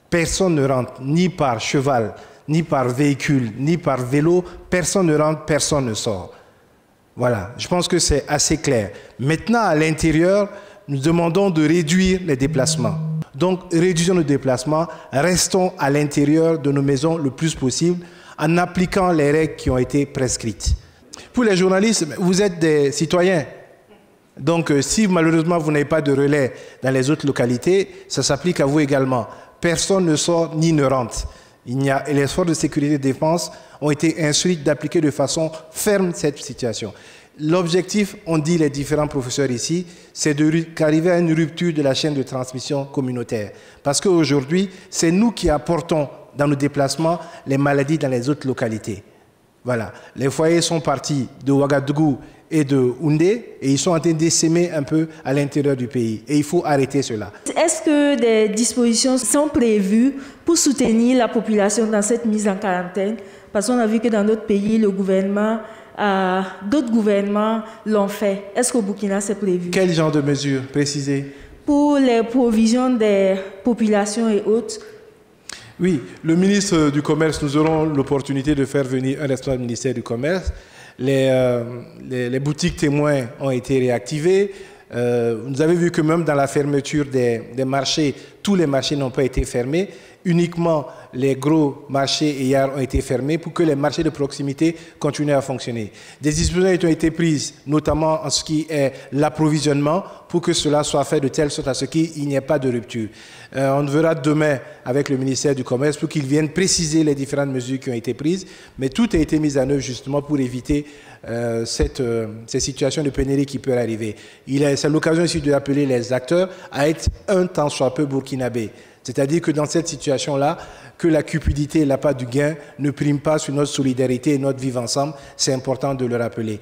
Personne ne rentre ni par cheval, ni par véhicule, ni par vélo. Personne ne rentre, personne ne sort. Voilà, je pense que c'est assez clair. Maintenant, à l'intérieur, nous demandons de réduire les déplacements. Donc, réduisons nos déplacements, restons à l'intérieur de nos maisons le plus possible en appliquant les règles qui ont été prescrites. Pour les journalistes, vous êtes des citoyens. Donc, si malheureusement vous n'avez pas de relais dans les autres localités, ça s'applique à vous également. Personne ne sort ni ne rentre. Les forces de sécurité et de défense ont été instruites d'appliquer de façon ferme cette situation. L'objectif, on dit les différents professeurs ici, c'est d'arriver à une rupture de la chaîne de transmission communautaire. Parce qu'aujourd'hui, c'est nous qui apportons dans nos déplacements les maladies dans les autres localités. Voilà. Les foyers sont partis de Ouagadougou et de Oundé, et ils sont en train d'essaimer un peu à l'intérieur du pays. Et il faut arrêter cela. Est-ce que des dispositions sont prévues pour soutenir la population dans cette mise en quarantaine? Parce qu'on a vu que dans notre pays, le gouvernement, d'autres gouvernements l'ont fait. Est-ce qu'au Burkina, c'est prévu? Quel genre de mesures? Précisez. Pour les provisions des populations et autres. Oui, le ministre du Commerce, nous aurons l'opportunité de faire venir un responsable du ministère du Commerce. Les boutiques témoins ont été réactivées. Vous avez vu que même dans la fermeture des marchés, tous les marchés n'ont pas été fermés. Uniquement les gros marchés et yards ont été fermés pour que les marchés de proximité continuent à fonctionner. Des dispositions ont été prises, notamment en ce qui est l'approvisionnement, pour que cela soit fait de telle sorte à ce qu'il n'y ait pas de rupture. On verra demain avec le ministère du Commerce pour qu'ils viennent préciser les différentes mesures qui ont été prises, mais tout a été mis en œuvre justement pour éviter ces situations de pénurie qui peuvent arriver. C'est l'occasion ici de rappeler les acteurs à être un tant soit peu burkinabés. burkinabés. C'est-à-dire que dans cette situation-là, que la cupidité et l'appât du gain ne priment pas sur notre solidarité et notre vivre ensemble, c'est important de le rappeler.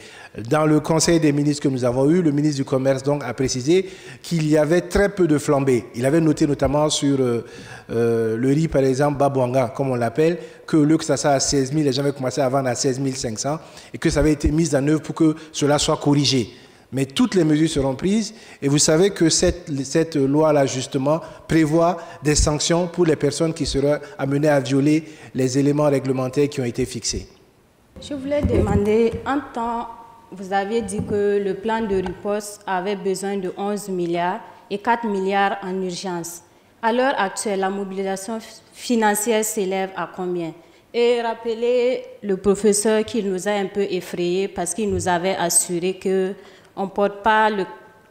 Dans le Conseil des ministres que nous avons eu, le ministre du Commerce donc a précisé qu'il y avait très peu de flambées. Il avait noté notamment sur le riz, par exemple, Babouanga, comme on l'appelle, que le que ça soit à 16 000, les gens avaient commencé à vendre à 16 500 et que ça avait été mis en œuvre pour que cela soit corrigé. Mais toutes les mesures seront prises et vous savez que cette loi-là, justement, prévoit des sanctions pour les personnes qui seraient amenées à violer les éléments réglementaires qui ont été fixés. Je voulais demander, un temps, vous aviez dit que le plan de riposte avait besoin de 11 milliards et 4 milliards en urgence. À l'heure actuelle, la mobilisation financière s'élève à combien? Et rappelez le professeur qu'il nous a un peu effrayés parce qu'il nous avait assuré que on ne porte pas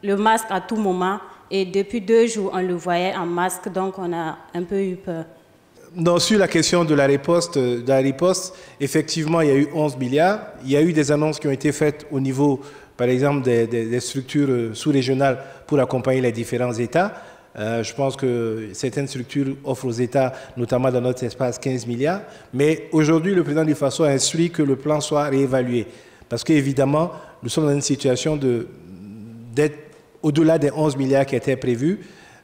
le masque à tout moment et depuis 2 jours, on le voyait en masque, donc on a un peu eu peur. Non, sur la question de la riposte, effectivement, il y a eu 11 milliards. Il y a eu des annonces qui ont été faites au niveau, par exemple, des structures sous-régionales pour accompagner les différents États. Je pense que certaines structures offrent aux États, notamment dans notre espace, 15 milliards. Mais aujourd'hui, le président du FASO a instruit que le plan soit réévalué. Parce qu'évidemment, nous sommes dans une situation d'être au-delà des 11 milliards qui étaient prévus.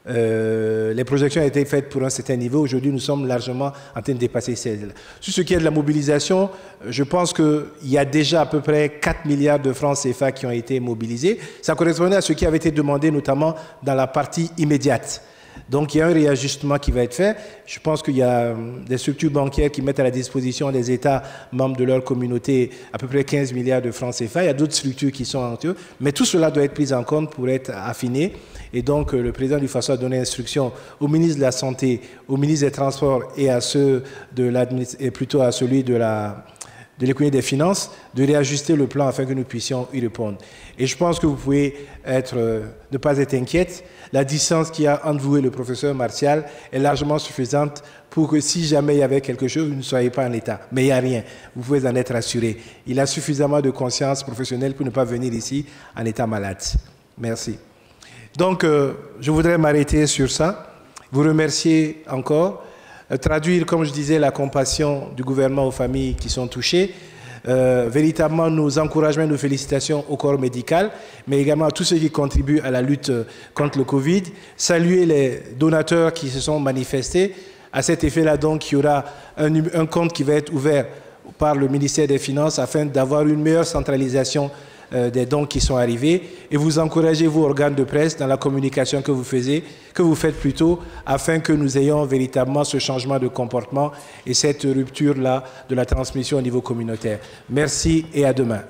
Les projections ont été faites pour un certain niveau. Aujourd'hui, nous sommes largement en train de dépasser celles-là. Sur ce qui est de la mobilisation, je pense qu'il y a déjà à peu près 4 milliards de francs CFA qui ont été mobilisés. Ça correspondait à ce qui avait été demandé, notamment dans la partie immédiate. Donc, il y a un réajustement qui va être fait. Je pense qu'il y a des structures bancaires qui mettent à la disposition des États membres de leur communauté à peu près 15 milliards de francs CFA. Il y a d'autres structures qui sont en eux. Mais tout cela doit être pris en compte pour être affiné. Et donc, le président du FASO a donné instruction au ministre de la Santé, au ministre des Transports et à celui de l'économie des finances, de réajuster le plan afin que nous puissions y répondre. Et je pense que vous pouvez ne pas être inquiète. La distance qu'il y a entre vous et le professeur Martial est largement suffisante pour que si jamais il y avait quelque chose, vous ne soyez pas en état. Mais il n'y a rien. Vous pouvez en être assuré. Il a suffisamment de conscience professionnelle pour ne pas venir ici en état malade. Merci. Donc, je voudrais m'arrêter sur ça. Vous remercier encore. Traduire, comme je disais, la compassion du gouvernement aux familles qui sont touchées. Véritablement nos encouragements, nos félicitations au corps médical, mais également à tous ceux qui contribuent à la lutte contre le Covid. Saluer les donateurs qui se sont manifestés. À cet effet-là, donc, il y aura un compte qui va être ouvert par le ministère des Finances afin d'avoir une meilleure centralisation des dons qui sont arrivés, et vous encouragez, vous, organes de presse, dans la communication que vous faites plutôt, afin que nous ayons véritablement ce changement de comportement et cette rupture-là de la transmission au niveau communautaire. Merci et à demain.